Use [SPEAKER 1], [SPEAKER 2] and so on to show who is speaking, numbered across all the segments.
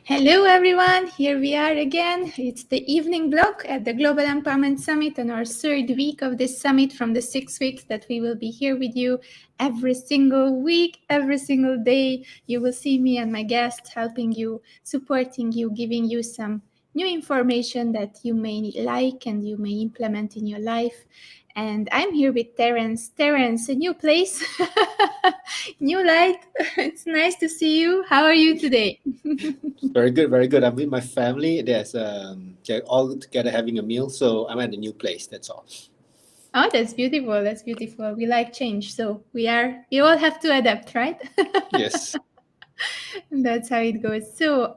[SPEAKER 1] Hello everyone, here we are again. It's the evening block at the Global Empowerment Summit on our third week of this summit from the 6 weeks that we will be here with you every single week, every single day. You will see me and my guests helping you, supporting you, giving you some new information that you may like and you may implement in your life. And I'm here with Terence. Terence, a new place, new light. It's nice to see you. How are you today?
[SPEAKER 2] Very good, very good. I'm with my family. They're all together having a meal, so I'm at a new place. That's all.
[SPEAKER 1] Oh, that's beautiful. That's beautiful. We like change, so we all have to adapt, right?
[SPEAKER 2] Yes.
[SPEAKER 1] That's how it goes. So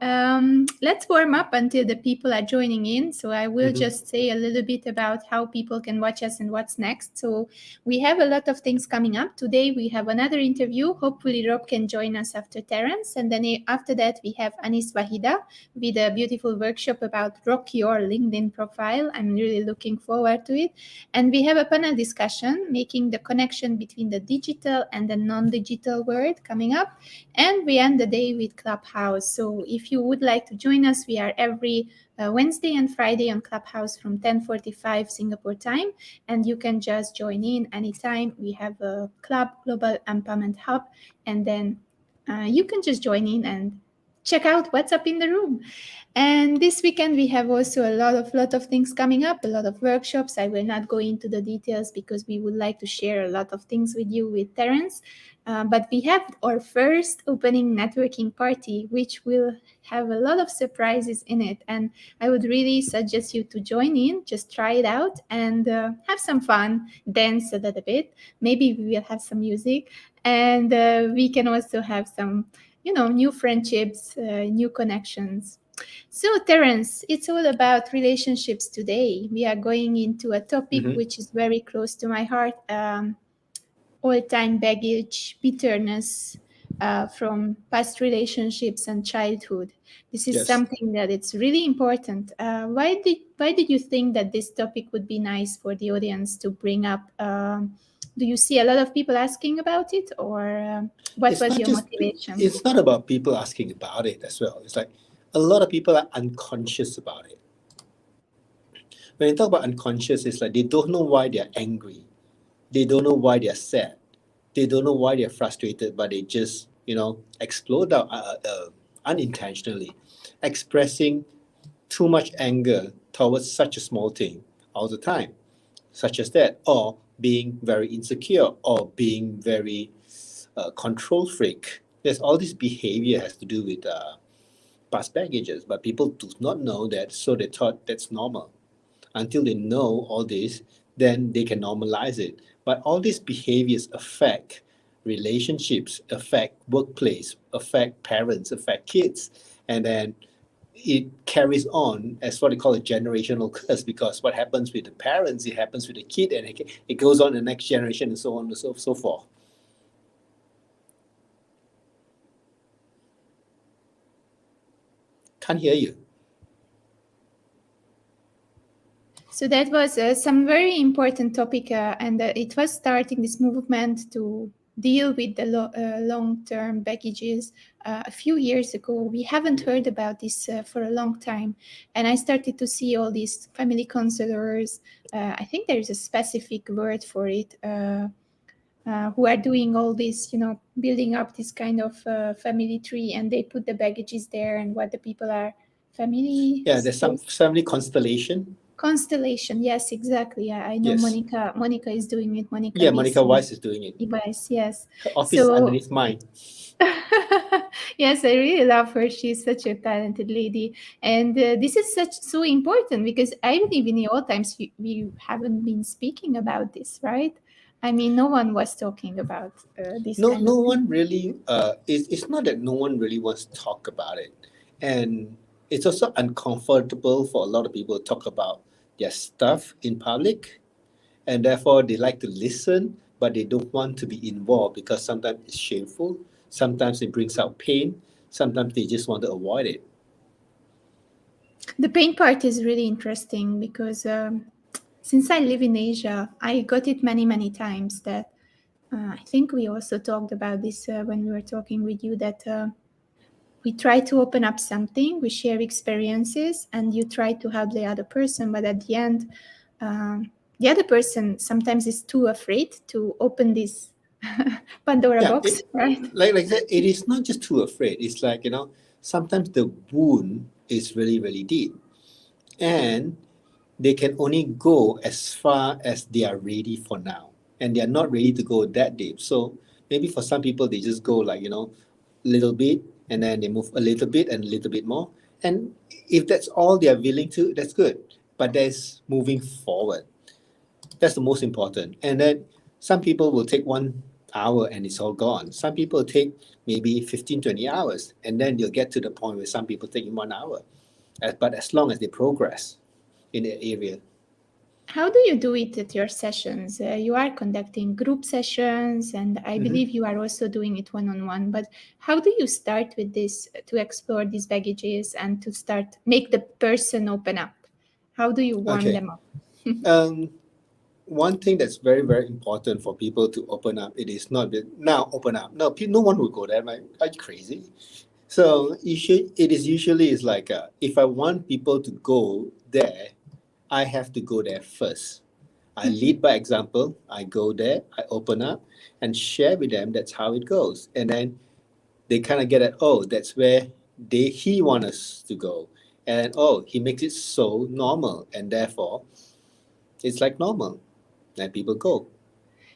[SPEAKER 1] let's warm up until the people are joining in. So I will just say a little bit about how people can watch us and what's next. So we have a lot of things coming up. Today we have another interview. Hopefully Rob can join us after Terence. And then after that we have Anis Wahida with a beautiful workshop about rock your LinkedIn profile. I'm really looking forward to it. And we have a panel discussion, making the connection between the digital and the non-digital world coming up. And we end the day with Clubhouse. So if you would like to join us, we are every Wednesday and Friday on Clubhouse from 10:45 Singapore time. And you can just join in anytime. We have a club, Global Empowerment Hub. And then you can just join in and check out what's up in the room. And this weekend we have also a lot of things coming up, a lot of workshops. I will not go into the details because we would like to share a lot of things with you with Terence. But we have our first opening networking party, which will have a lot of surprises in it. And I would really suggest you to join in, just try it out and have some fun, dance a little bit. Maybe we will have some music and we can also have some, new friendships, new connections. So, Terence, it's all about relationships today. We are going into a topic which is very close to my heart. All-time baggage, bitterness from past relationships and childhood. This is something that it's really important. Why did you think that this topic would be nice for the audience to bring up? Do you see a lot of people asking about it, or what was your motivation?
[SPEAKER 2] It's not about people asking about it as well. It's like a lot of people are unconscious about it. When you talk about unconscious, it's like they don't know why they're angry. They don't know why they're sad. They don't know why they're frustrated, but they just, explode out unintentionally, expressing too much anger towards such a small thing all the time, such as that, or being very insecure, or being very control freak. There's all this behavior has to do with past baggages, but people do not know that, so they thought that's normal. Until they know all this, then they can normalize it. But all these behaviors affect relationships, affect workplace, affect parents, affect kids. And then it carries on as what they call a generational curse, because what happens with the parents, it happens with the kid, and it goes on the next generation, and so on and so forth. Can't hear you.
[SPEAKER 1] So that was some very important topic, and it was starting this movement to deal with the long-term baggages a few years ago. We haven't heard about this for a long time, and I started to see all these family counselors. I think there is a specific word for it. Who are doing all this, building up this kind of family tree, and they put the baggages there and what the people are family.
[SPEAKER 2] Yeah, there's some family constellation.
[SPEAKER 1] Constellation, yes, exactly. I know
[SPEAKER 2] Yes.
[SPEAKER 1] Monica is doing it.
[SPEAKER 2] Monica Weiss is doing it.
[SPEAKER 1] Weiss, yes.
[SPEAKER 2] Her office is underneath mine.
[SPEAKER 1] Yes, I really love her. She's such a talented lady, and this is so important because I believe in the old times we haven't been speaking about this, right? I mean, no one was talking about this.
[SPEAKER 2] No one really. It's not that no one really wants to talk about it, and it's also uncomfortable for a lot of people to talk about their stuff in public, and therefore they like to listen, but they don't want to be involved because sometimes it's shameful, sometimes it brings out pain, sometimes they just want to avoid it.
[SPEAKER 1] The pain part is really interesting because since I live in Asia, I got it many times that I think we also talked about this when we were talking with you, that we try to open up something, we share experiences, and you try to help the other person, but at the end, the other person sometimes is too afraid to open this Pandora box, right?
[SPEAKER 2] Like that, it is not just too afraid. It's like, sometimes the wound is really deep, and they can only go as far as they are ready for now, and they are not ready to go that deep. So maybe for some people, they just go like, little bit, and then they move a little bit and a little bit more. And if that's all they are willing to, that's good. But there's moving forward. That's the most important. And then some people will take 1 hour and it's all gone. Some people take maybe 15-20 hours, and then you'll get to the point where some people take 1 hour. But as long as they progress in the area.
[SPEAKER 1] How do you do it at your sessions? You are conducting group sessions, and I believe you are also doing it one-on-one. But how do you start with this to explore these baggages and to make the person open up? How do you warm them up?
[SPEAKER 2] One thing that's very important for people to open up, it is not that now open up. No one will go there. Like, are you crazy? So it is usually like if I want people to go there, I have to go there first. I lead by example. I go there, I open up and share with them. That's how it goes. And then they kind of get it. Oh, that's where he wants us to go. And he makes it so normal. And therefore, it's like normal. And people go.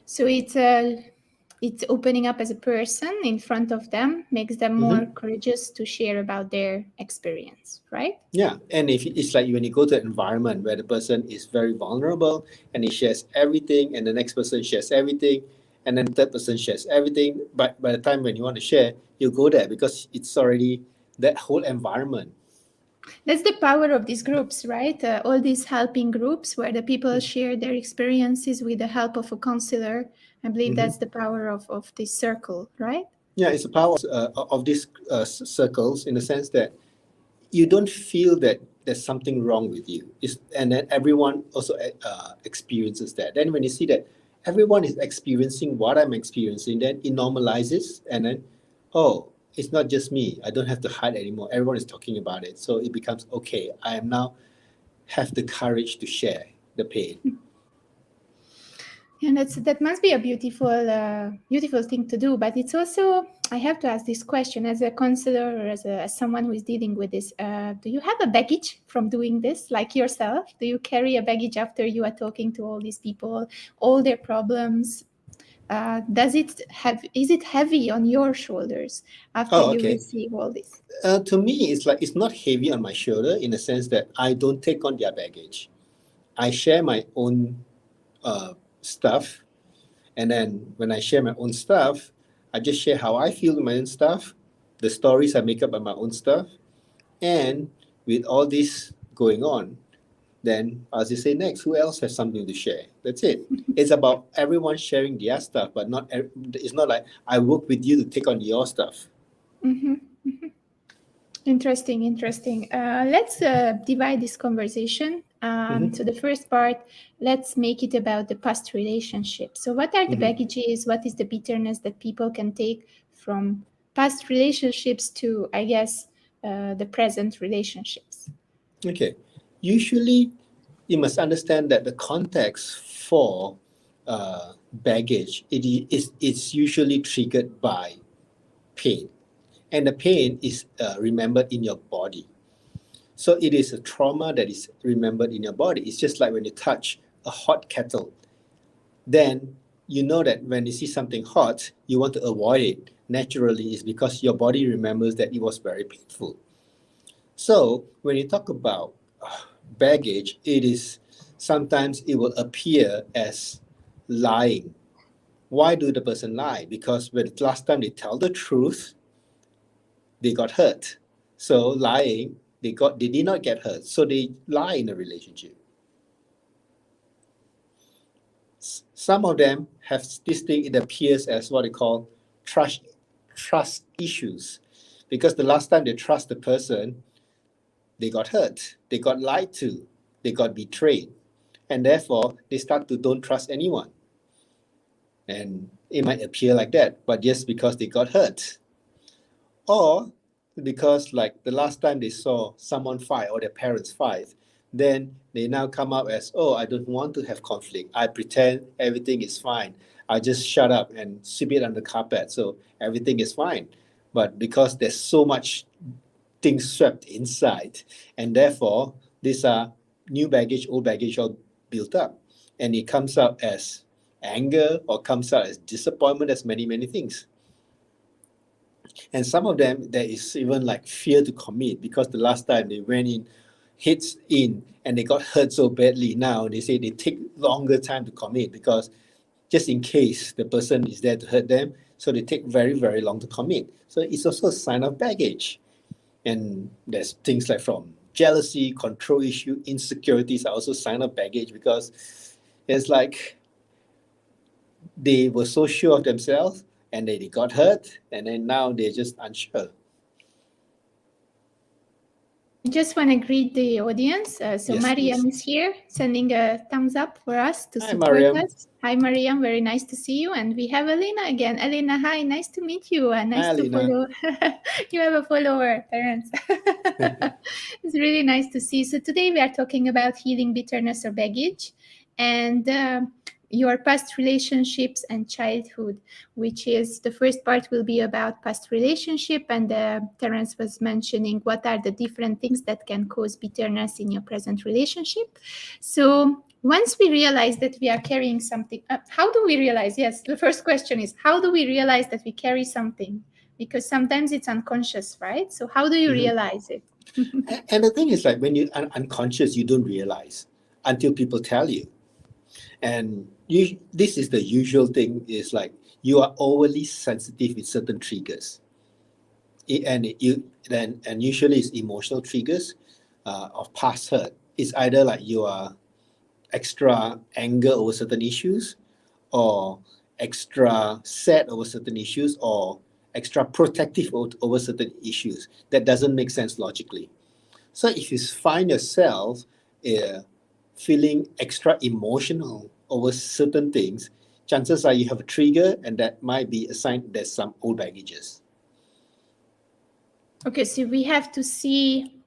[SPEAKER 1] So it's opening up as a person in front of them, makes them more courageous to share about their experience, right?
[SPEAKER 2] Yeah, and if it's like when you go to an environment where the person is very vulnerable and he shares everything, and the next person shares everything, and then the third person shares everything, but by the time when you want to share, you go there because it's already that whole environment.
[SPEAKER 1] That's the power of these groups, right? All these helping groups where the people share their experiences with the help of a counselor. I believe that's the power of this circle, right?
[SPEAKER 2] Yeah, it's the power of these circles in the sense that you don't feel that there's something wrong with you. And then everyone also experiences that. Then when you see that everyone is experiencing what I'm experiencing, then it normalizes, and then, it's not just me. I don't have to hide anymore. Everyone is talking about it. So it becomes, okay, I am now have the courage to share the pain.
[SPEAKER 1] And that must be a beautiful thing to do. But it's also, I have to ask this question as a counselor or as someone who is dealing with this. Do you have a baggage from doing this, like yourself? Do you carry a baggage after you are talking to all these people, all their problems? Is it heavy on your shoulders after you receive all this?
[SPEAKER 2] To me, it's not heavy on my shoulder in the sense that I don't take on their baggage. I share my own stuff, and then when I share my own stuff, I just share how I feel with my own stuff, the stories I make up by my own stuff, and with all this going on, then as you say next, who else has something to share? That's it. It's about everyone sharing their stuff, but it's not like I work with you to take on your stuff.
[SPEAKER 1] Interesting. Let's divide this conversation.
[SPEAKER 2] Mm-hmm.
[SPEAKER 1] So the first part, let's make it about the past relationship. So what are the
[SPEAKER 2] Mm-hmm.
[SPEAKER 1] baggages? What is the bitterness that people can take from past relationships to, I guess, the present relationships?
[SPEAKER 2] Okay. Usually, you must understand that the context for baggage it's usually triggered by pain, and the pain is remembered in your body. So it is a trauma that is remembered in your body. It's just like when you touch a hot kettle, then you know that when you see something hot, you want to avoid it. Naturally, it's because your body remembers that it was very painful. So when you talk about baggage, it is sometimes it will appear as lying. Why do the person lie? Because when the last time they tell the truth, they got hurt. So lying, they did not get hurt. So they lie in a relationship. Some of them have this thing, it appears as what they call trust issues. Because the last time they trust the person, they got hurt, they got lied to, they got betrayed. And therefore, they start to don't trust anyone. And it might appear like that, but just because they got hurt. Or because like the last time they saw someone fight or their parents fight, then they now come up as, oh, I don't want to have conflict. I pretend everything is fine. I just shut up and sweep it under the carpet. So everything is fine. But because there's so much things swept inside, and therefore these are new baggage, old baggage all built up. And it comes out as anger or comes out as disappointment, as many, many things. And some of them, there is even like fear to commit because the last time they went in, hits in, and they got hurt so badly. Now they say they take longer time to commit because just in case the person is there to hurt them, so they take very, very long to commit. So it's also a sign of baggage. And there's things like from jealousy, control issue, insecurities are also sign of baggage because it's like they were so sure of themselves and they got hurt and then now they're just unsure.
[SPEAKER 1] I just want to greet the audience. So
[SPEAKER 2] Yes,
[SPEAKER 1] Mariam
[SPEAKER 2] please.
[SPEAKER 1] is here, sending a thumbs up for us to
[SPEAKER 2] Hi,
[SPEAKER 1] support
[SPEAKER 2] Mariam.
[SPEAKER 1] us. Hi, Mariam. Very nice to see you. And we have Elena again. Elena, hi. Nice to meet you.
[SPEAKER 2] Hi,
[SPEAKER 1] Nice to
[SPEAKER 2] Alina.
[SPEAKER 1] follow. You have a follower, Terence. It's really nice to see. So today we are talking about healing bitterness or baggage, and your past relationships and childhood, which is the first part will be about past relationship, and Terence was mentioning what are the different things that can cause bitterness in your present relationship. So once we realize that we are carrying something, how do we realize? Yes, the first question is, how do we realize that we carry something? Because sometimes it's unconscious, right? So how do you
[SPEAKER 2] Mhm.
[SPEAKER 1] realize it?
[SPEAKER 2] And the thing is like when you're unconscious, you don't realize until people tell you. And this is the usual thing is like you are overly sensitive with certain triggers. And usually it's emotional triggers of past hurt. It's either like you are extra anger over certain issues or extra sad over certain issues or extra protective over certain issues. That doesn't make sense logically. So if you find yourself uh, feeling extra emotional over certain things, chances are you have a trigger, and that might be a sign there's some old baggages.
[SPEAKER 1] Okay, so we have to see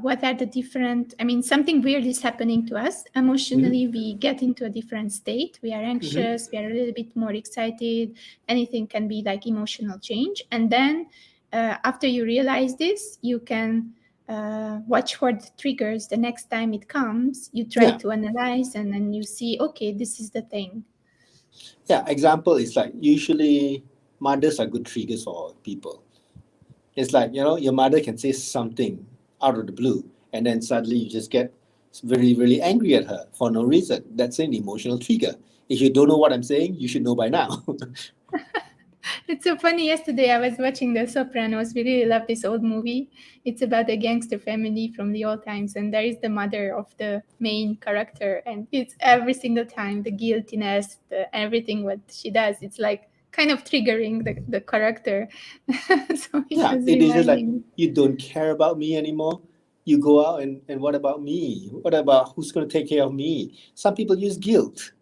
[SPEAKER 1] what are the different, I mean, something weird is happening to us. Emotionally, we get into a different state. We are
[SPEAKER 2] Mm-hmm.
[SPEAKER 1] anxious, we are a little bit more excited. Anything can be like emotional change. And then after you realize this, you can watch for the triggers. The next time it comes, you try
[SPEAKER 2] Yeah,
[SPEAKER 1] to analyze and then you see, okay, this is the thing.
[SPEAKER 2] yeah. Example is like usually mothers are good triggers for people. It's like, your mother can say something out of the blue, and then suddenly you just get very, really angry at her for no reason. That's an emotional trigger. If you don't know what I'm saying, you should know by now.
[SPEAKER 1] It's so funny. Yesterday, I was watching The Sopranos. We really love this old movie. It's about a gangster family from the old times, and there is the mother of the main character, and it's every single time the guiltiness, the everything what she does. It's like kind of triggering the character. So it
[SPEAKER 2] Yeah,
[SPEAKER 1] was
[SPEAKER 2] it is just like,
[SPEAKER 1] reminding.
[SPEAKER 2] you don't care about me anymore. You go out and what about me? What about who's going to take care of me? Some people use guilt,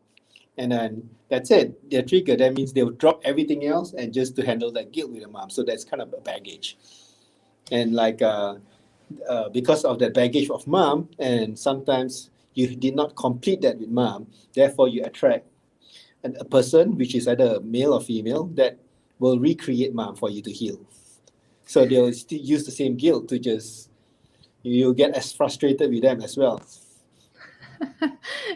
[SPEAKER 2] and then that's it. They're triggered. That means they'll drop everything else and just to handle that guilt with the mom. So that's kind of a baggage. And like because of that baggage of mom, and sometimes you did not complete that with mom, therefore you attract a person, which is either male or female, that will recreate mom for you to heal. So they'll still use the same guilt to just, you get as frustrated with them as well.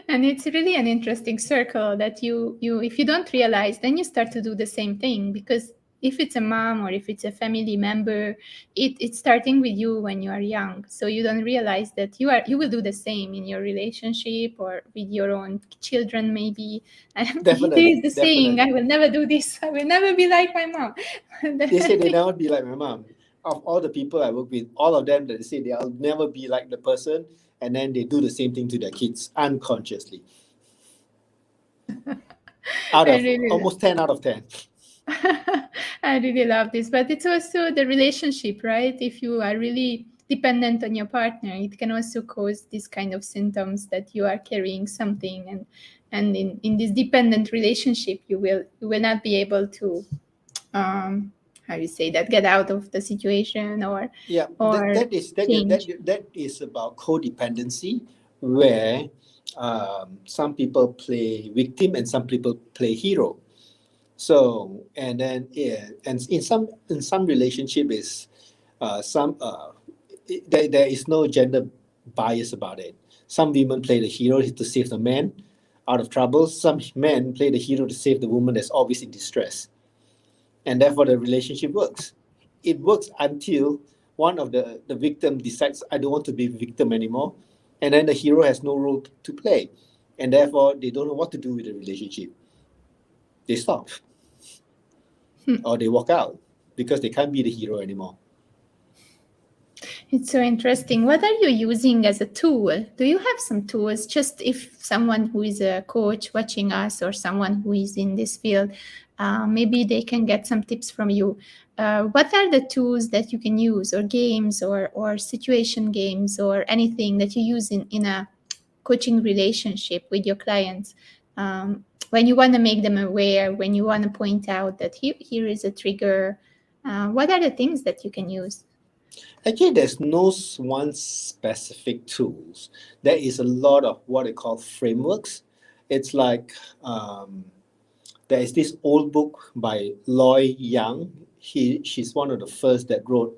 [SPEAKER 1] And it's really an interesting circle that you if you don't realize, then you start to do the same thing, because if it's a mom or if it's a family member, it's starting with you when you are young, so you don't realize that you will do the same in your relationship or with your own children maybe. And there is
[SPEAKER 2] Definitely,
[SPEAKER 1] the saying, I
[SPEAKER 2] definitely.
[SPEAKER 1] will never do this, I will never be like my mom.
[SPEAKER 2] They say they never be like my mom. Of all the people I work with, all of them that they say they'll never be like the person, and then they do the same thing to their kids unconsciously. Out
[SPEAKER 1] I
[SPEAKER 2] of
[SPEAKER 1] really
[SPEAKER 2] almost 10 out of 10.
[SPEAKER 1] I really love this, but it's also the relationship, right? If you are really dependent on your partner, it can also cause this kind of symptoms that you are carrying something, and in this dependent relationship, you will not be able to how you say that, get out of the situation
[SPEAKER 2] Yeah,
[SPEAKER 1] or change.
[SPEAKER 2] that is about codependency, where some people play victim and some people play hero. So and then yeah, and in some relationship is some there is no gender bias about it. Some women play the hero to save the man out of trouble. Some men play the hero to save the woman that's always in distress, and therefore the relationship works. It works until one of the victim decides, I don't want to be victim anymore, and then the hero has no role to play, and therefore they don't know what to do with the relationship. They stop or they walk out because they can't be the hero anymore.
[SPEAKER 1] It's so interesting. What are you using as a tool? Do you have some tools? Just if someone who is a coach watching us or someone who is in this field, maybe they can get some tips from you. What are the tools that you can use, or games, or situation games, or anything that you use in a coaching relationship with your clients? When you want to make them aware, when you want to point out that here is a trigger, what are the things that you can use?
[SPEAKER 2] Actually, there's no one specific tools. There is a lot of what they call frameworks. It's like there is this old book by Loy Yang. She's one of the first that wrote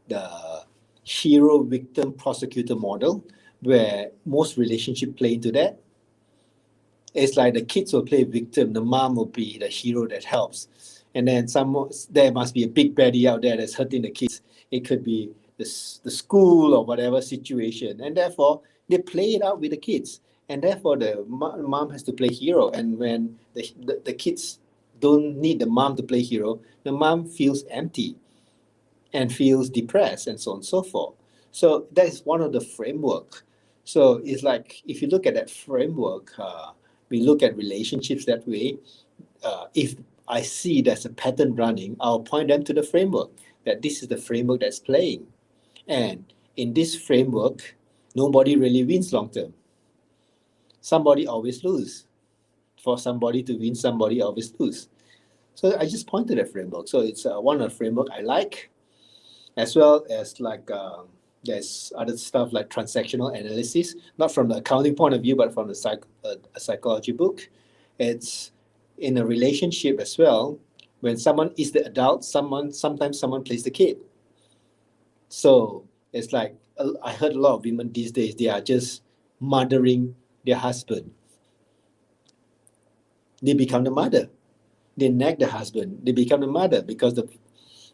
[SPEAKER 2] the hero victim prosecutor model, where most relationship play into that. It's like the kids will play victim, the mom will be the hero that helps, and then there must be a big baddie out there that's hurting the kids. It could be the school or whatever situation, and therefore they play it out with the kids, and therefore the mom has to play hero. And when the kids don't need the mom to play hero, the mom feels empty and feels depressed and so on and so forth. So that is one of the framework. So it's like, if you look at that framework, we look at relationships that way. If I see there's a pattern running, I'll point them to the framework, that this is the framework that's playing. And in this framework, nobody really wins long term. Somebody always lose. For somebody to win, somebody always lose. So I just point to that framework. So it's one of the framework I like, as well as like there's other stuff like transactional analysis, not from the accounting point of view, but from the a psychology book. It's in a relationship as well. When someone is the adult, sometimes someone plays the kid. So it's like, I heard a lot of women these days, they are just mothering their husband. They become the mother. They nag the husband. They become the mother because the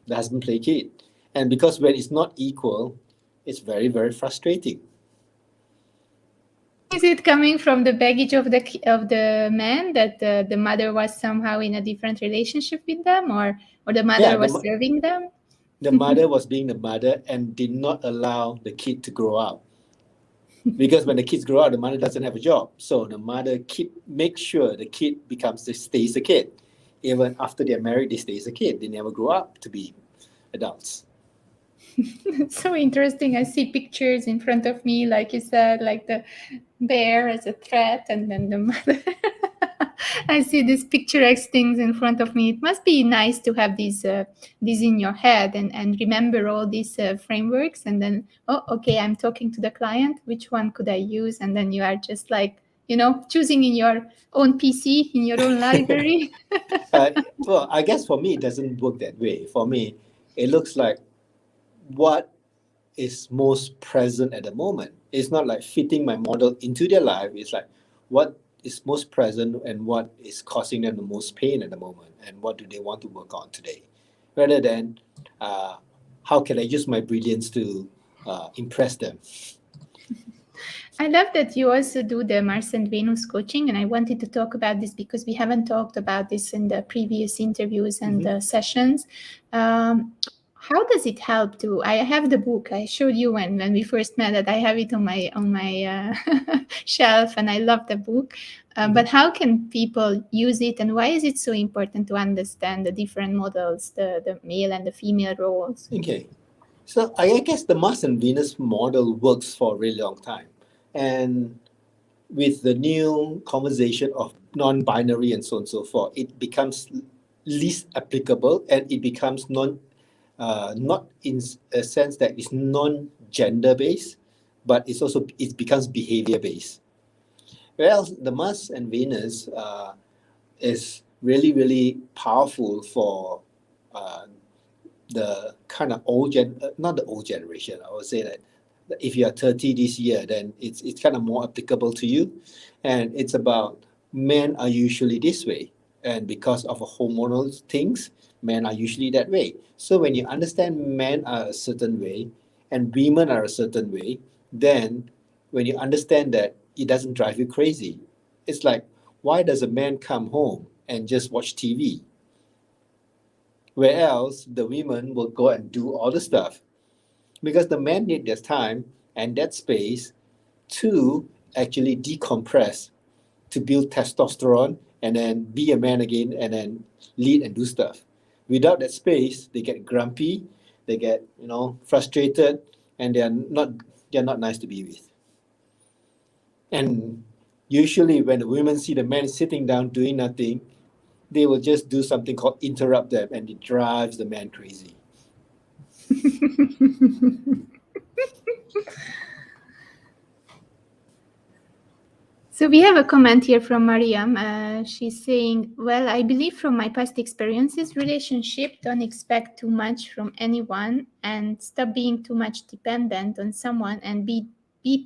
[SPEAKER 2] husband play kid. And because when it's not equal, it's very, very frustrating.
[SPEAKER 1] Is it coming from the baggage of the man, that the mother was somehow in a different relationship with them, or the mother was serving them?
[SPEAKER 2] The mother was being the mother and did not allow the kid to grow up. Because when the kids grow up, the mother doesn't have a job. So the mother make sure the kid stays a kid. Even after they're married, they stay as a kid. They never grow up to be adults.
[SPEAKER 1] It's so interesting. I see pictures in front of me, like you said, like the bear as a threat, and then the mother. I see these picturesque things in front of me. It must be nice to have these in your head and remember all these frameworks. And then, oh, okay, I'm talking to the client. Which one could I use? And then you are just like, choosing in your own PC, in your own library.
[SPEAKER 2] Well, I guess for me, it doesn't work that way. For me, it looks like what is most present at the moment. It's not like fitting my model into their life. It's like what is most present and what is causing them the most pain at the moment, and what do they want to work on today, rather than how can I use my brilliance to impress them.
[SPEAKER 1] I love that you also do the Mars and Venus coaching, and I wanted to talk about this because we haven't talked about this in the previous interviews and sessions. How does it help to? I have the book. I showed you when we first met that I have it on my shelf, and I love the book. But how can people use it, and why is it so important to understand the different models, the male and the female roles?
[SPEAKER 2] Okay, so I guess the Mars and Venus model works for a really long time, and with the new conversation of non-binary and so on and so forth, it becomes least applicable, and it becomes not in a sense that it's non-gender based, but it becomes behavior based. Whereas the Mars and Venus is really, really powerful for the kind of not the old generation. I would say that if you are 30 this year, then it's kind of more applicable to you. And it's about men are usually this way. And because of hormonal things, men are usually that way. So when you understand men are a certain way and women are a certain way, then when you understand that, it doesn't drive you crazy. It's like, why does a man come home and just watch TV? Whereas the women will go and do all the stuff. Because the men need their time and that space to actually decompress, to build testosterone, and then be a man again, and then lead and do stuff. Without that space, they get grumpy, they get frustrated, and they're not nice to be with. And usually when the women see the man sitting down doing nothing, they will just do something called interrupt them, and it drives the man crazy.
[SPEAKER 1] So we have a comment here from Mariam. She's saying, well, I believe from my past experiences, relationship, don't expect too much from anyone and stop being too much dependent on someone, and be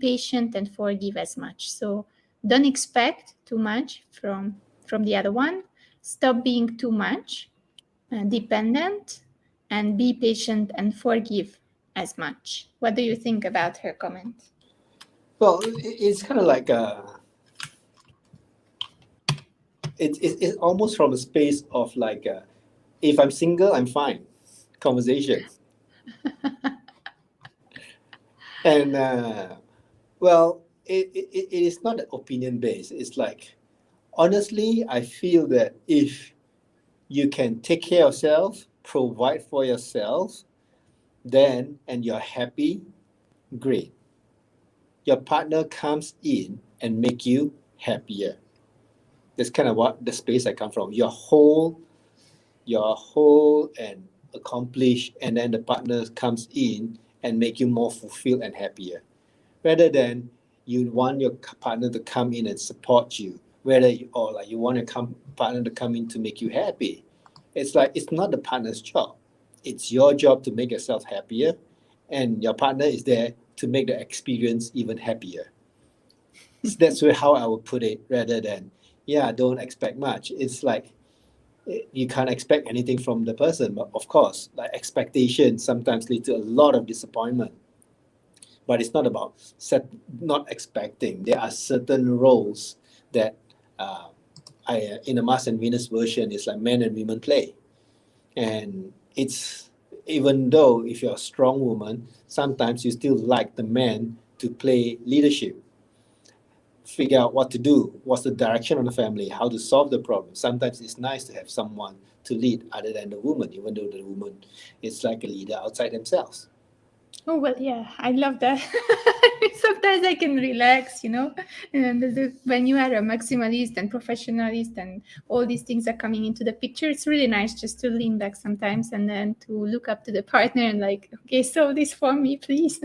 [SPEAKER 1] patient and forgive as much. So don't expect too much from the other one. Stop being too much dependent, and be patient and forgive as much. What do you think about her comment?
[SPEAKER 2] Well, it's kind of like it's almost from a space of like, if I'm single, I'm fine conversation. And well, it is not opinion based. It's like, honestly, I feel that if you can take care of yourself, provide for yourself, then and you're happy, great. Your partner comes in and make you happier. That's kind of what the space I come from. You're whole and accomplished, and then the partner comes in and make you more fulfilled and happier. Rather than you want your partner to come in and support you, you want your partner to come in to make you happy. It's like, it's not the partner's job. It's your job to make yourself happier, and your partner is there to make the experience even happier. So that's how I would put it, rather than, don't expect much. It's like, you can't expect anything from the person, but of course, like, expectations sometimes lead to a lot of disappointment. But it's not about not expecting. There are certain roles that in the Mars and Venus version, it's like men and women play. And it's, even though if you're a strong woman, sometimes you still like the man to play leadership. figure out what to do, what's the direction of the family, how to solve the problem. Sometimes it's nice to have someone to lead other than the woman, even though the woman is like a leader outside themselves.
[SPEAKER 1] Oh, well, yeah, I love that. Sometimes I can relax, and when you are a maximalist and professionalist and all these things are coming into the picture, it's really nice just to lean back sometimes and then to look up to the partner and like, okay, solve this for me, please.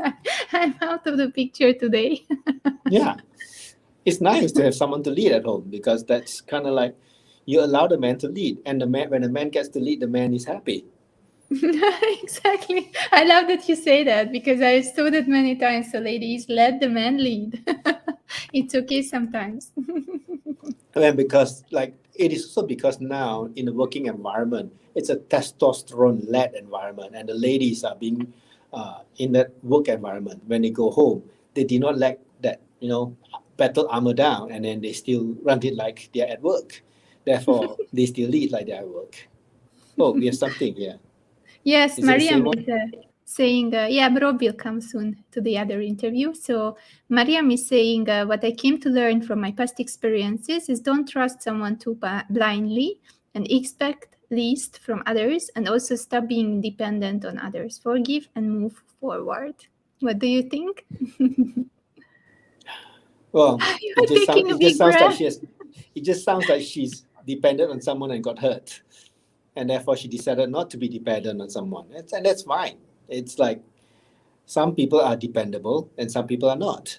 [SPEAKER 1] I'm out of the picture today.
[SPEAKER 2] Yeah, it's nice to have someone to lead at home, because that's kind of like you allow the man to lead, and the man, when the man gets to lead, the man is happy.
[SPEAKER 1] Exactly. I love that you say that, because I saw that many times. So, ladies, let the man lead. It's okay sometimes.
[SPEAKER 2] And because like it is also because now in the working environment, it's a testosterone-led environment, and the ladies are being in that work environment. When they go home, they do not let that battle armor down, and then they still run it like they're at work. Therefore, they still lead like they're at work. Oh, we have something here.
[SPEAKER 1] Yes,
[SPEAKER 2] Is it the same
[SPEAKER 1] Mariam
[SPEAKER 2] one?
[SPEAKER 1] is saying, yeah, Rob will come soon to the other interview. So Mariam is saying, what I came to learn from my past experiences is don't trust someone too blindly and expect least from others, and also stop being dependent on others. Forgive and move forward. What do you think?
[SPEAKER 2] Well,
[SPEAKER 1] You're taking a
[SPEAKER 2] it just
[SPEAKER 1] big
[SPEAKER 2] sounds like
[SPEAKER 1] breath.
[SPEAKER 2] she's dependent on someone and got hurt, and therefore she decided not to be dependent on someone. And that's fine. It's like some people are dependable and some people are not.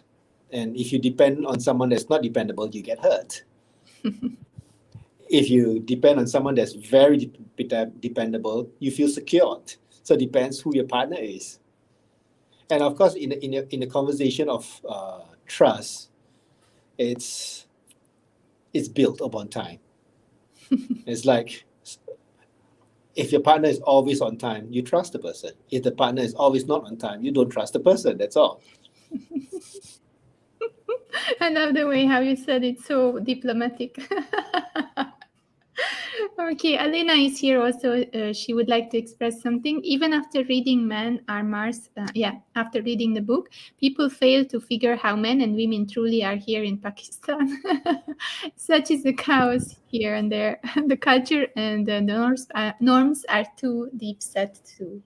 [SPEAKER 2] And if you depend on someone that's not dependable, you get hurt. If you depend on someone that's very dependable, you feel secured. So it depends who your partner is. And of course, in the conversation of trust, it's built upon time. It's like, if your partner is always on time, you trust the person. If the partner is always not on time, you don't trust the person. That's all.
[SPEAKER 1] I love the way how you said it, so diplomatic. Okay, Alena is here also. She would like to express something. Even after reading Men Are Mars, after reading the book, people fail to figure how men and women truly are here in Pakistan. Such is the chaos here and there. The culture and the norms are too deep set too.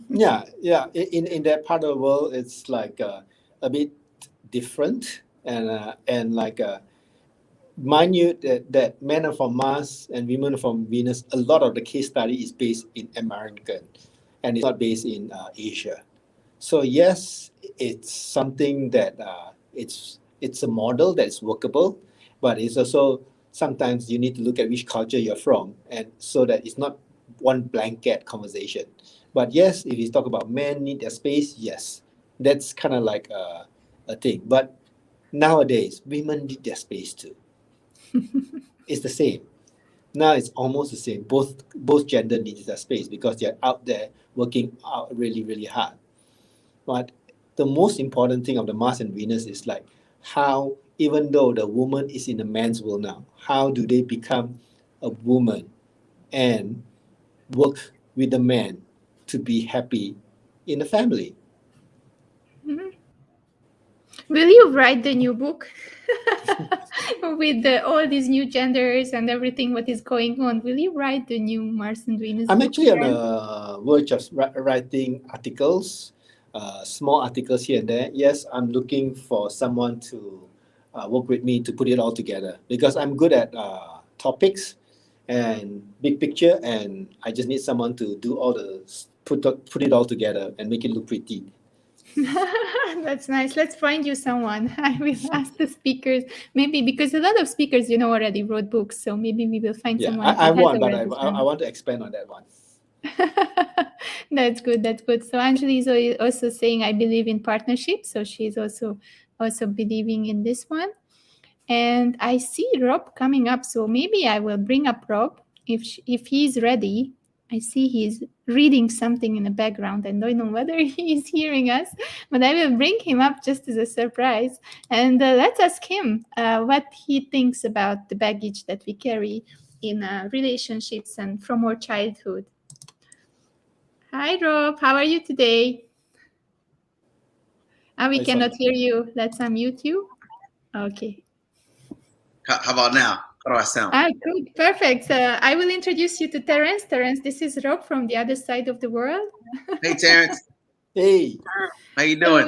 [SPEAKER 2] Yeah. In that part of the world, it's like a bit different, and like mind you that men are from Mars and women are from Venus. A lot of the case study is based in American, and it's not based in Asia. So yes, it's something that it's a model that's workable, but it's also sometimes you need to look at which culture you're from, and so that it's not one blanket conversation. But yes, if you talk about men need their space, yes, that's kind of like a thing. But nowadays, women need their space too. It's the same. Now it's almost the same. Both gender needs their space because they're out there working out really, really hard. But the most important thing of the Mars and Venus is like how, even though the woman is in a man's world now, how do they become a woman and work with the man to be happy in the family?
[SPEAKER 1] Mhm. Will you write the new book with all these new genders and everything what is going on? Will you write the new Mars and Venus
[SPEAKER 2] I'm
[SPEAKER 1] book?
[SPEAKER 2] actually on the verge of writing articles, small articles here and there. Yes, I'm looking for someone to work with me to put it all together, because I'm good at topics and big picture, and I just need someone to do all the put it all together and make it look pretty.
[SPEAKER 1] That's nice. Let's find you someone. I will ask the speakers, maybe, because a lot of speakers, already wrote books. So maybe we will find
[SPEAKER 2] Yeah,
[SPEAKER 1] someone
[SPEAKER 2] I
[SPEAKER 1] who has
[SPEAKER 2] want, but
[SPEAKER 1] already
[SPEAKER 2] I
[SPEAKER 1] done.
[SPEAKER 2] want to expand on that one.
[SPEAKER 1] That's good. That's good. So Anjali is also saying, I believe in partnership. So she's also believing in this one. And I see Rob coming up. So maybe I will bring up Rob if he's ready. I see he's reading something in the background. I don't know whether he's hearing us, but I will bring him up just as a surprise. And let's ask him what he thinks about the baggage that we carry in relationships and from our childhood. Hi, Rob. How are you today? We
[SPEAKER 2] It's on.
[SPEAKER 1] cannot hear you. Let's unmute you. Okay.
[SPEAKER 3] How about now? How do I sound?
[SPEAKER 1] Good, perfect. I will introduce you to Terence. Terence, this is Rob from the other side of the world.
[SPEAKER 3] Hey, Terence.
[SPEAKER 2] Hey.
[SPEAKER 3] How you
[SPEAKER 1] So
[SPEAKER 3] doing?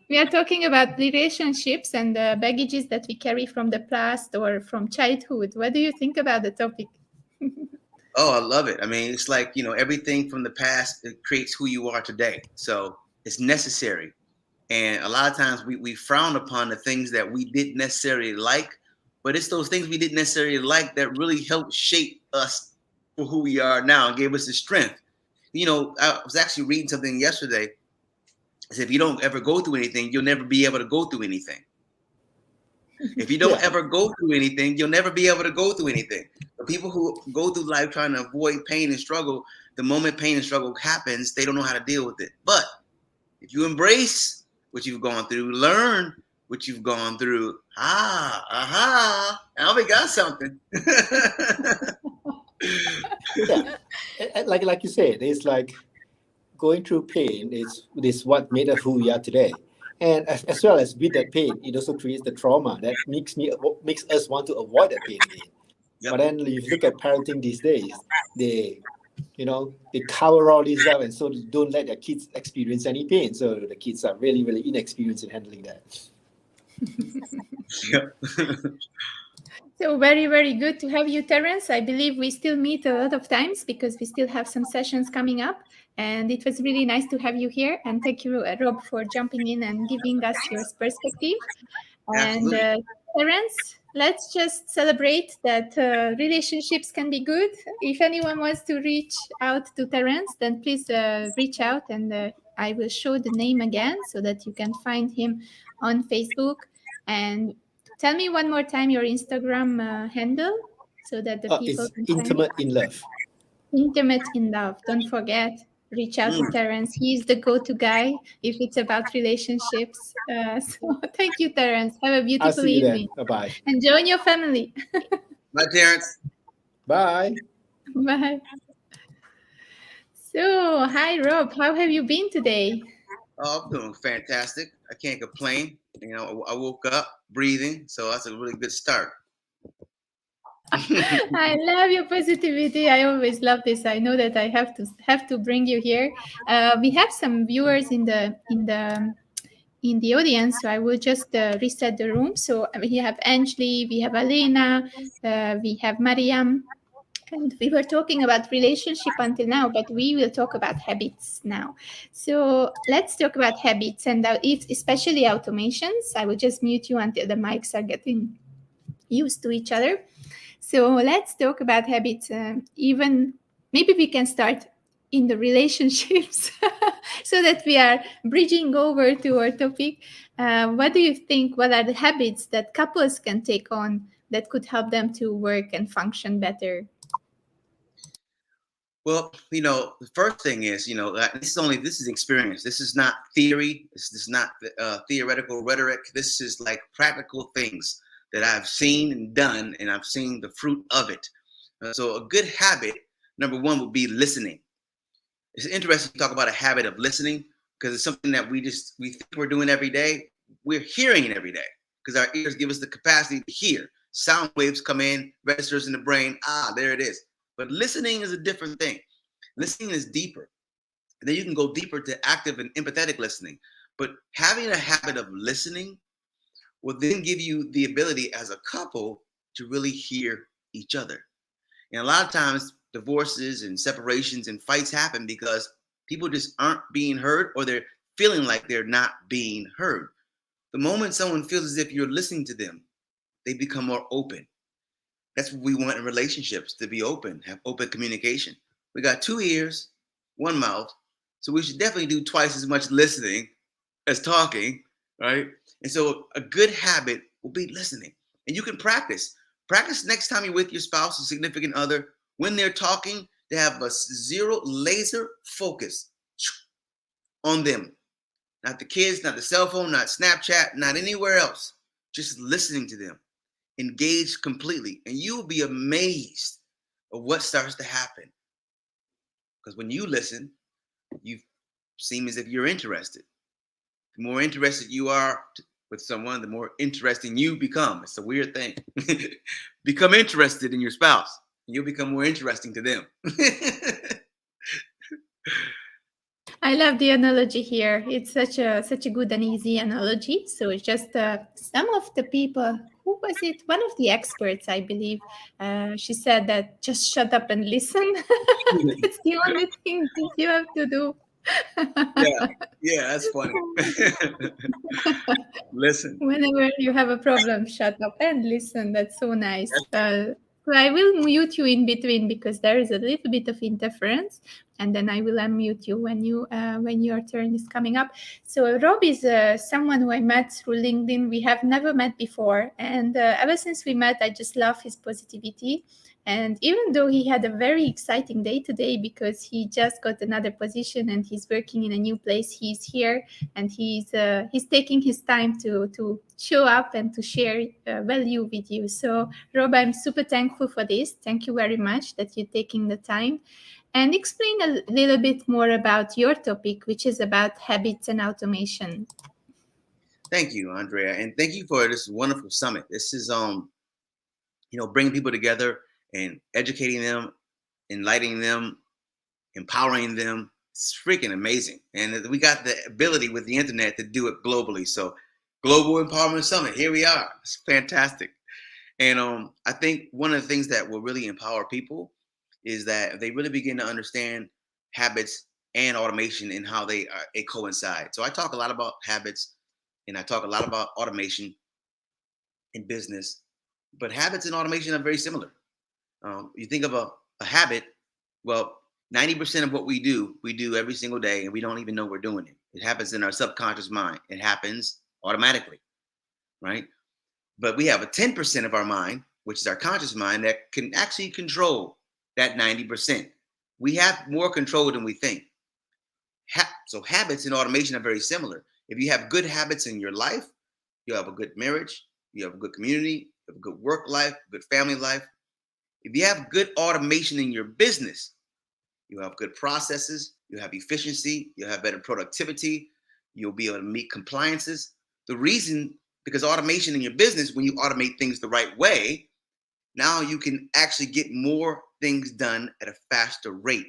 [SPEAKER 1] we are talking about relationships and the baggages that we carry from the past or from childhood. What do you think about the topic?
[SPEAKER 3] Oh, I love it. I mean, it's like, everything from the past, it creates who you are today. So it's necessary. And a lot of times we frown upon the things that we didn't necessarily like, but it's those things we didn't necessarily like that really helped shape us for who we are now and gave us the strength. I was actually reading something yesterday. It said, if you don't ever go through anything, you'll never be able to go through anything. If you don't ever go through anything, you'll never be able to go through anything. The people who go through life trying to avoid pain and struggle, the moment pain and struggle happens, they don't know how to deal with it. But if you embrace what you've gone through, learn what you've gone through, now we got something.
[SPEAKER 2] Like you said, it's like going through pain is what made us who we are today. And as well as with that pain, it also creates the trauma that makes us want to avoid that pain again. Yep. But then if you look at parenting these days, they cover all this up and so don't let their kids experience any pain. So the kids are really, really inexperienced in handling that.
[SPEAKER 3] Yep.
[SPEAKER 1] So very, very good to have you, Terence. I believe we still meet a lot of times because we still have some sessions coming up. And it was really nice to have you here. And thank you, Rob, for jumping in and giving us your perspective.
[SPEAKER 3] Absolutely.
[SPEAKER 1] And Terence, let's just celebrate that relationships can be good. If anyone wants to reach out to Terence, then please reach out and I will show the name again so that you can find him on Facebook. And tell me one more time your Instagram handle so that the people
[SPEAKER 2] it's
[SPEAKER 1] can
[SPEAKER 2] Intimate in Love.
[SPEAKER 1] Intimate in Love. Don't forget, reach out to Terence. He's the go-to guy if it's about relationships. So thank you, Terence. Have a beautiful
[SPEAKER 2] I'll see you
[SPEAKER 1] evening.
[SPEAKER 2] then. Bye-bye.
[SPEAKER 1] And join your family.
[SPEAKER 3] Bye, Terence.
[SPEAKER 2] Bye.
[SPEAKER 1] Bye. So, hi, Rob. How have you been today?
[SPEAKER 3] Oh, I'm doing fantastic. I can't complain. I woke up breathing, so that's a really good start.
[SPEAKER 1] I love your positivity. I always love this. I know that I have to bring you here. We have some viewers in the audience, so I will just reset the room. So we have Anjali, we have Alena, we have Mariam, and we were talking about relationship until now, but we will talk about habits now. So let's talk about habits and especially automations. I will just mute you until the mics are getting used to each other. So let's talk about habits. Even maybe we can start in the relationships so that we are bridging over to our topic. What do you think? What are the habits that couples can take on that could help them to work and function better?
[SPEAKER 3] Well, the first thing is, this is experience. This is not theory. This is not theoretical rhetoric. This is like practical things that I've seen and done, and I've seen the fruit of it. So a good habit, number one, would be listening. It's interesting to talk about a habit of listening because it's something that we think we're doing every day. We're hearing it every day because our ears give us the capacity to hear. Sound waves come in, registers in the brain. There it is. But listening is a different thing. Listening is deeper. And then you can go deeper to active and empathetic listening. But having a habit of listening will then give you the ability as a couple to really hear each other. And a lot of times divorces and separations and fights happen because people just aren't being heard or they're feeling like they're not being heard. The moment someone feels as if you're listening to them, they become more open. That's what we want in relationships, to be open, have open communication. We got 2 ears, 1 mouth, so we should definitely do twice as much listening as talking, right? And so a good habit will be listening. And you can practice. Practice next time you're with your spouse or significant other, when they're talking, they have a zero laser focus on them. Not the kids, not the cell phone, not Snapchat, not anywhere else. Just listening to them. Engage completely. And you will be amazed of what starts to happen. Because when you listen, you seem as if you're interested. The more interested you are with someone, the more interesting you become. It's a weird thing. Become interested in your spouse. You'll become more interesting to them.
[SPEAKER 1] I love the analogy here. It's such a good and easy analogy. So it's just some of the people. Who was it? One of the experts, I believe. She said that just shut up and listen. That's the only thing that you have to do.
[SPEAKER 3] Yeah, that's funny. Listen.
[SPEAKER 1] Whenever you have a problem, shut up and listen. That's so nice. So I will mute you in between because there is a little bit of interference, and then I will unmute you when your turn is coming up. So Rob is someone who I met through LinkedIn. We have never met before, and ever since we met, I just love his positivity. And even though he had a very exciting day today because he just got another position and he's working in a new place, he's here and he's taking his time to show up and to share value with you. So Rob, I'm super thankful for this. Thank you very much that you're taking the time. And explain a little bit more about your topic, which is about habits and automation.
[SPEAKER 3] Thank you, Andrea, and thank you for this wonderful summit. This is bringing people together and educating them, enlightening them, empowering them. It's freaking amazing. And we got the ability with the internet to do it globally. So Global Empowerment Summit, here we are. It's fantastic. And I think one of the things that will really empower people is that they really begin to understand habits and automation and how they coincide. So I talk a lot about habits and I talk a lot about automation in business, but habits and automation are very similar. You think of a habit, well, 90% of what we do every single day, and we don't even know we're doing it. It happens in our subconscious mind. It happens automatically, right? But we have a 10% of our mind, which is our conscious mind, that can actually control that 90%. We have more control than we think. So habits and automation are very similar. If you have good habits in your life, you have a good marriage, you have a good community, you have a good work life, good family life. If you have good automation in your business, you have good processes, you have efficiency, you have better productivity, you'll be able to meet compliances. The reason, because automation in your business, when you automate things the right way, now you can actually get more things done at a faster rate.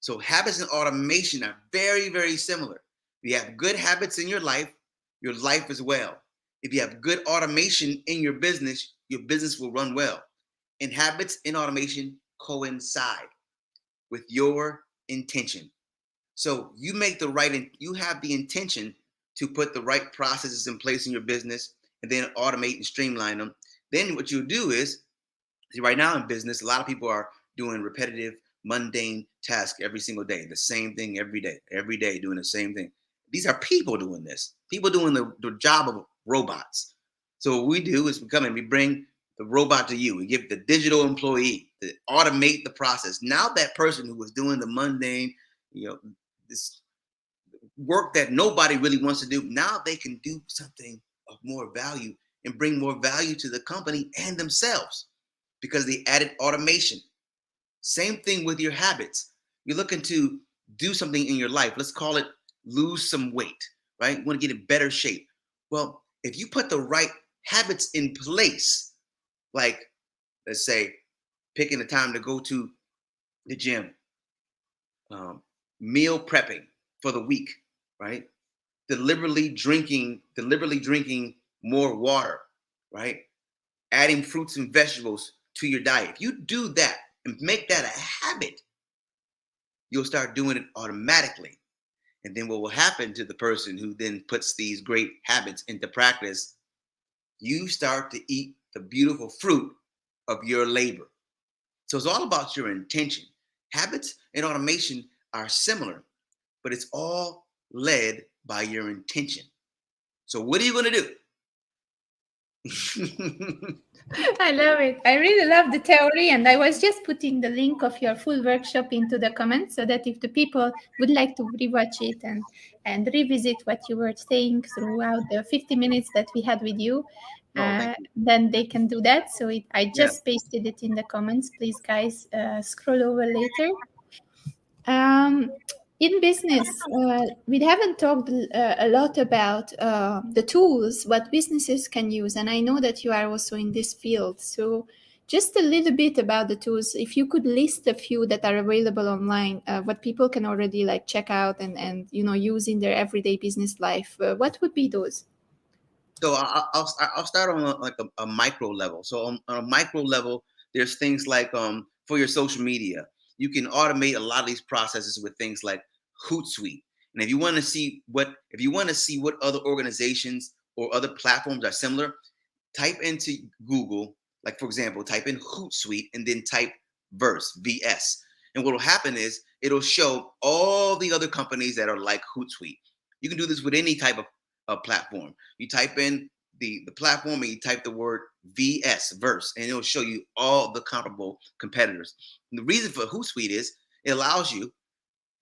[SPEAKER 3] So habits and automation are very, very similar. If you have good habits in your life as well. If you have good automation in your business will run well. And habits and automation coincide with your intention. So you have the intention to put the right processes in place in your business and then automate and streamline them. Then what you do is, right now in business, a lot of people are doing repetitive, mundane tasks every single day, the same thing every day doing the same thing. These are people doing this, people doing the job of robots. So what we do is we bring the robot to you. We give the digital employee to automate the process. Now that person who was doing the mundane, this work that nobody really wants to do, now they can do something of more value and bring more value to the company and themselves because they added automation. Same thing with your habits. You're looking to do something in your life. Let's call it lose some weight, right? You want to get in better shape. Well, if you put the right habits in place, like let's say picking the time to go to the gym, meal prepping for the week, right? Deliberately drinking more water, right? Adding fruits and vegetables to your diet. If you do that and make that a habit, you'll start doing it automatically. And then what will happen to the person who then puts these great habits into practice, you start to eat the beautiful fruit of your labor. So it's all about your intention. Habits and automation are similar, but it's all led by your intention. So what are you going to do?
[SPEAKER 1] I love it. I really love the theory, and I was just putting the link of your full workshop into the comments so that if the people would like to rewatch it and revisit what you were saying throughout the 50 minutes that we had with you, then they can do that. So I just pasted it in the comments. Please, guys, scroll over later. in business, we haven't talked a lot about the tools what businesses can use, and I know that you are also in this field. So just a little bit about the tools. If you could list a few that are available online, what people can already like check out and use in their everyday business life, what would be those?
[SPEAKER 3] So I'll start on a micro level. So on a micro level, there's things like for your social media, you can automate a lot of these processes with things like Hootsuite. And if you want to see what other organizations or other platforms are similar, type into Google, like for example, type in Hootsuite and then type Verse, VS. And what will happen is it'll show all the other companies that are like Hootsuite. You can do this with any type of platform. You type in the platform and you type the word VS, Verse, and it'll show you all the comparable competitors. And the reason for Hootsuite is it allows you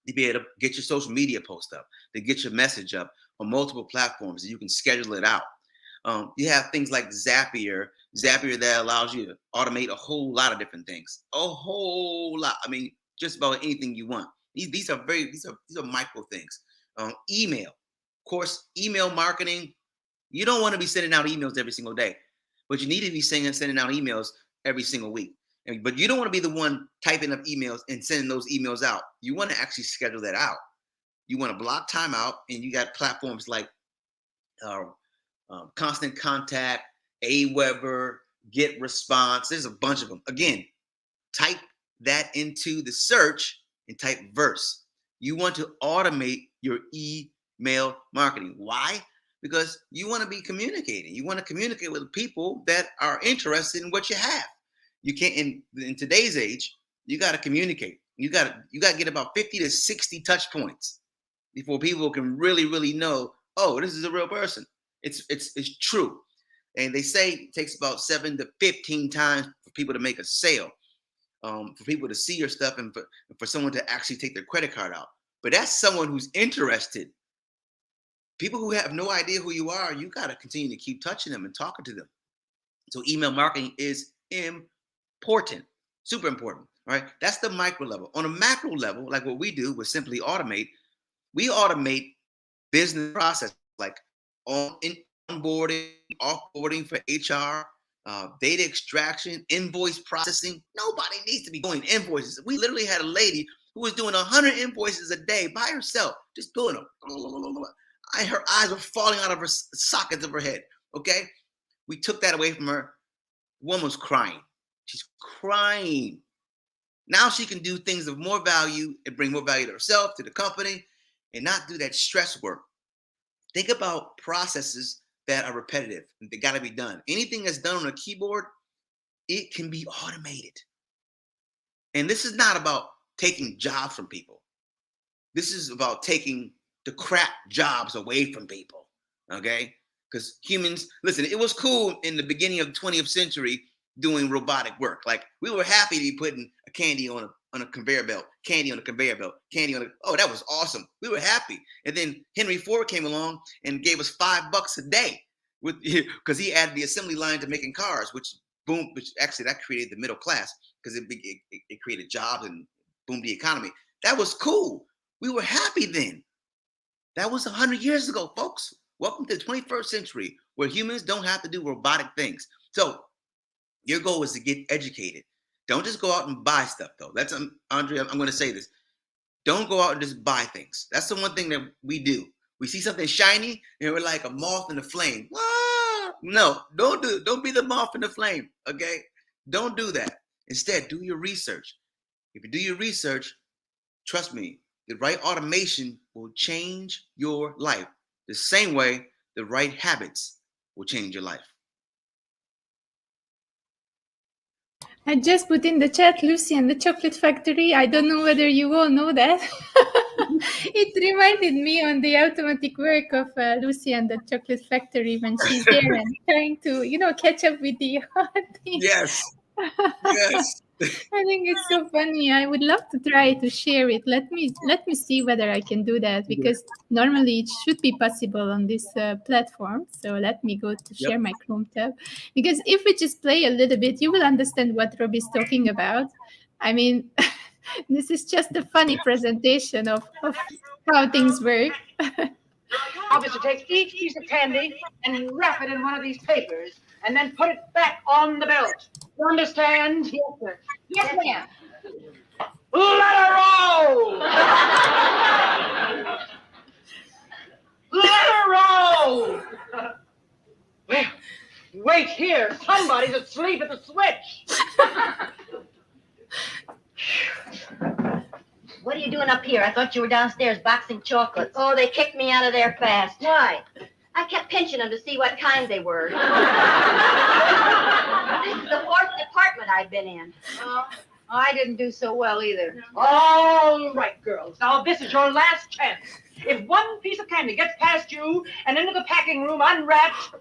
[SPEAKER 3] to be able to get your social media post up, to get your message up on multiple platforms, and you can schedule it out. You have things like Zapier that allows you to automate a whole lot of different things, a whole lot. I mean, just about anything you want. These are micro things. Email, of course, email marketing. You don't want to be sending out emails every single day, but you need to be sending out emails every single week. But you don't want to be the one typing up emails and sending those emails out. You want to actually schedule that out. You want to block time out, and you got platforms like Constant Contact, Aweber, Get Response. There's a bunch of them. Again, type that into the search and type Verse. You want to automate your email marketing. Why? Because you want to be communicating. You want to communicate with people that are interested in what you have. You can't in today's age, you got to communicate. You got to get about 50 to 60 touch points before people can really know, oh, this is a real person. It's true. And they say it takes about 7 to 15 times for people to make a sale, for people to see your stuff and for someone to actually take their credit card out. But that's someone who's interested. People who have no idea who you are, you got to continue to keep touching them and talking to them. So email marketing is important, super important. All right. That's the micro level. On a macro level, like what we do with Simply Automate, we automate business process like onboarding, offboarding for HR, data extraction, invoice processing. Nobody needs to be doing invoices. We literally had a lady who was doing 100 invoices a day by herself, just doing them. Her eyes were falling out of her sockets of her head. Okay, we took that away from her. The woman was crying. She's crying. Now she can do things of more value and bring more value to herself, to the company, and not do that stress work. Think about processes that are repetitive. They got to be done. Anything that's done on a keyboard, it can be automated. And this is not about taking jobs from people. This is about taking the crap jobs away from people, okay? Because humans, listen, it was cool in the beginning of the 20th century doing robotic work. Like, we were happy to be putting a candy on a conveyor belt, candy on a conveyor belt, candy on oh, that was awesome. We were happy. And then Henry Ford came along and gave us $5 a day because he added the assembly line to making cars, which actually that created the middle class because it created jobs and boomed the economy. That was cool. We were happy then. That was 100 years ago, folks. Welcome to the 21st century where humans don't have to do robotic things. So your goal is to get educated. Don't just go out and buy stuff, though. That's Andre, I'm going to say this. Don't go out and just buy things. That's the one thing that we do. We see something shiny and we're like a moth in a flame. Ah! No, don't be the moth in the flame, okay? Don't do that. Instead, do your research. If you do your research, trust me, the right automation will change your life. The same way the right habits will change your life.
[SPEAKER 1] I just put in the chat, Lucy and the Chocolate Factory. I don't know whether you all know that. It reminded me on the automatic work of Lucy and the Chocolate Factory when she's there and trying to, catch up with the audience.
[SPEAKER 3] Yes. Yes.
[SPEAKER 1] I think it's so funny. I would love to try to share it. Let me see whether I can do that, because normally it should be possible on this platform. So let me go to share my Chrome tab, because if we just play a little bit, you will understand what Rob is talking about. I mean, This is just a funny presentation of how things work.
[SPEAKER 4] Officer takes each piece of candy and wrap it in one of these papers and then put it back on the belt. You understand? Yes, sir. Yes, ma'am. Let her roll! Let her roll! Well, wait here. Somebody's asleep at the switch.
[SPEAKER 5] What are you doing up here? I thought you were downstairs boxing chocolates. Oh, they kicked me out of there fast. Why? I kept pinching them to see what kind they were. This is the 4th department I've been in.
[SPEAKER 4] Oh, I didn't do so well either. All right, girls. Now, this is your last chance. If one piece of candy gets past you and into the packing room unwrapped,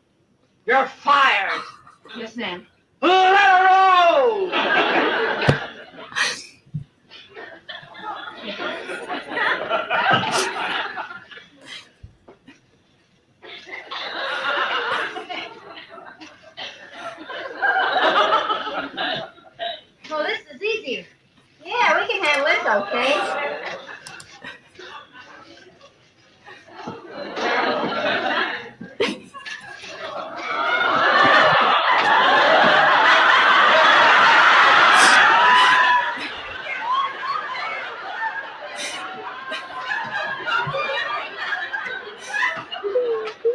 [SPEAKER 4] you're fired.
[SPEAKER 5] Yes, ma'am.
[SPEAKER 4] Let her roll!
[SPEAKER 5] Oh, this is easier. Yeah, we can handle this, okay?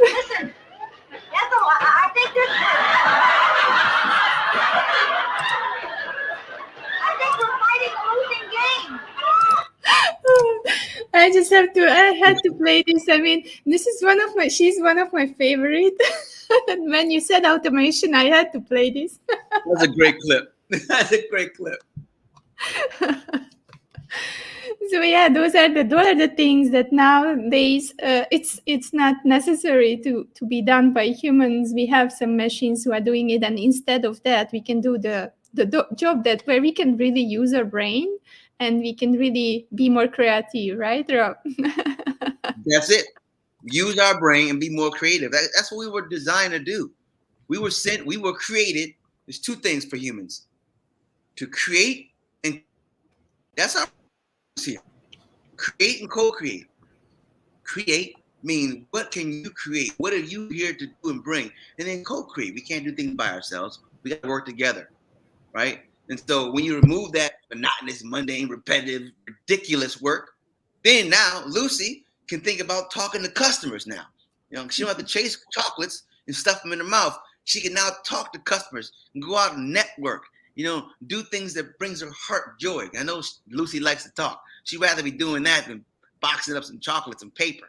[SPEAKER 5] Listen, Ethel, I think this is... I think we're fighting a losing game.
[SPEAKER 1] I had to play this. I mean, she's one of my favorite. When you said automation, I had to play this.
[SPEAKER 3] That's a great clip. That's a great clip.
[SPEAKER 1] So yeah, those are the things that nowadays it's not necessary to be done by humans. We have some machines who are doing it, and instead of that, we can do the job where we can really use our brain and we can really be more creative, right, Rob?
[SPEAKER 3] That's it. Use our brain and be more creative. That's what we were designed to do. We were created. There's two things for humans: to create, and that's our here. Create and co-create. Create means what can you create? What are you here to do and bring? And then co-create. We can't do things by ourselves. We got to work together, right? And so when you remove that monotonous, mundane, repetitive, ridiculous work, then now Lucy can think about talking to customers now. You know, she don't have to chase chocolates and stuff them in her mouth. She can now talk to customers and go out and network. You know, do things that brings her heart joy. I know Lucy likes to talk. She'd rather be doing that than boxing up some chocolates and paper.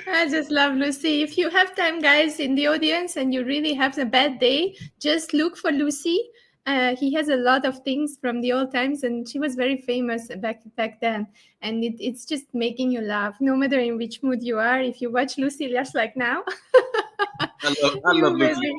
[SPEAKER 1] I just love Lucy. If you have time, guys, in the audience, and you really have a bad day, just look for Lucy. He has a lot of things from the old times, and she was very famous back then. And it's just making you laugh, no matter in which mood you are. If you watch Lucy just like now,
[SPEAKER 3] I love Lucy.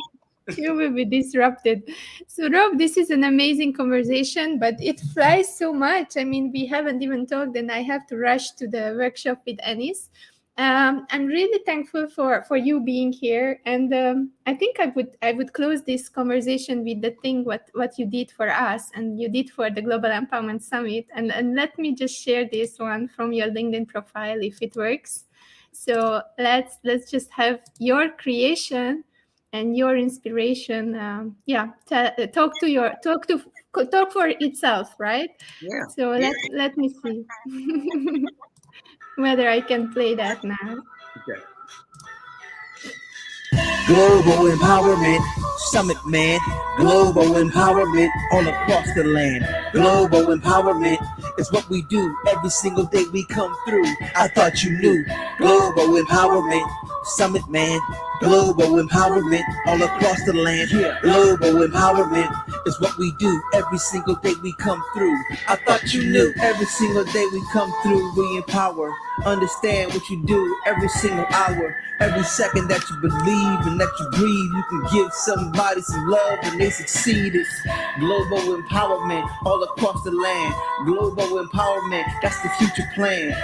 [SPEAKER 1] You will be disrupted. So, Rob, this is an amazing conversation, but it flies so much. I mean, we haven't even talked, and I have to rush to the workshop with Anis. I'm really thankful for you being here, and I think I would close this conversation with the thing what you did for us and you did for the Global Empowerment Summit, and let me just share this one from your LinkedIn profile if it works. So let's just have your creation and your inspiration. Talk for itself, right?
[SPEAKER 3] Yeah.
[SPEAKER 1] So let me see. Whether I can play that now.
[SPEAKER 3] Okay.
[SPEAKER 6] Global Empowerment Summit, man. Global empowerment all across the land. Global empowerment is what we do every single day we come through. I thought you knew. Global Empowerment Summit, man. Global empowerment all across the land. Global empowerment is what we do every single day we come through. I thought you knew. Every single day we come through, we empower. Understand what you do every single hour. Every second that you believe and that you breathe, you can give somebody some love and they succeed. It's global empowerment all across the land. Global empowerment, that's the future plan.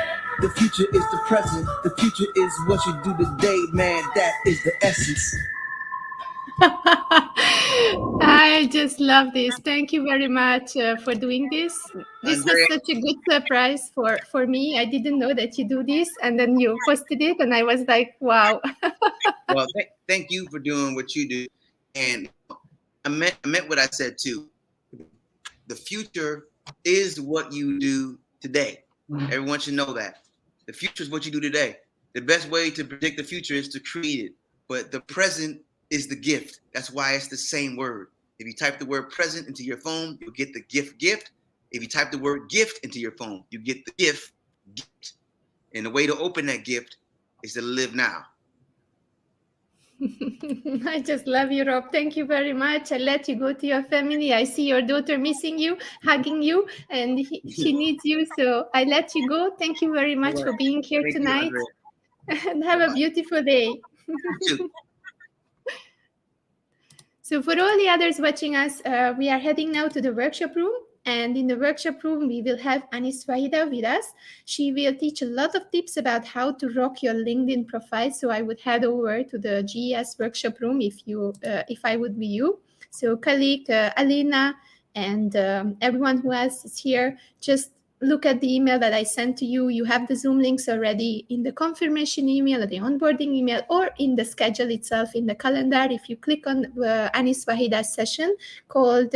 [SPEAKER 6] The future is the present. The future is what you do today, man. That is the essence.
[SPEAKER 1] I just love this. Thank you very much for doing this. This was
[SPEAKER 3] Andrea,
[SPEAKER 1] such a good surprise for me. I didn't know that you do this, and then you posted it, and I was like, wow.
[SPEAKER 3] well, thank you for doing what you do. And I meant what I said too. The future is what you do today. Everyone should know that. The future is what you do today. The best way to predict the future is to create it. But the present is the gift. That's why it's the same word. If you type the word present into your phone, you'll get the gift. If you type the word gift into your phone, you get the gift. And the way to open that gift is to live now.
[SPEAKER 1] I just love you, Rob. Thank you very much. I'll let you go to your family. I see your daughter missing you, hugging you, and she needs you. So I let you go. Thank you very much for being here
[SPEAKER 3] Thank
[SPEAKER 1] tonight.
[SPEAKER 3] You,
[SPEAKER 1] and have a beautiful day. So for all the others watching us, we are heading now to the workshop room. And in the workshop room, we will have Anis Wahida with us. She will teach a lot of tips about how to rock your LinkedIn profile. So I would head over to the GES workshop room if I would be you. So colleague Alina and everyone who else is here, just look at the email that I sent to you. You have the Zoom links already in the confirmation email or the onboarding email or in the schedule itself in the calendar. If you click on Anis Wahida's session called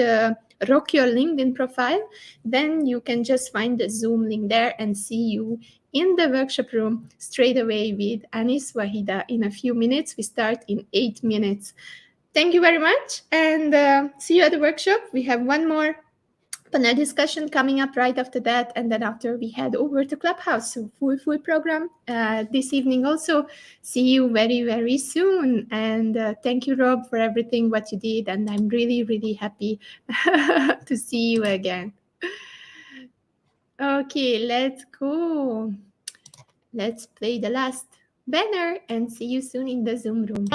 [SPEAKER 1] Rock Your LinkedIn Profile, then you can just find the Zoom link there and see you in the workshop room straight away with Anis Wahida in a few minutes. We start in 8 minutes. Thank you very much and see you at the workshop. We have one more panel discussion coming up right after that, and then after we head over to Clubhouse. So full program this evening also. See you very, very soon. And thank you, Rob, for everything what you did. And I'm really, really happy to see you again. Okay, let's go. Let's play the last banner and see you soon in the Zoom room.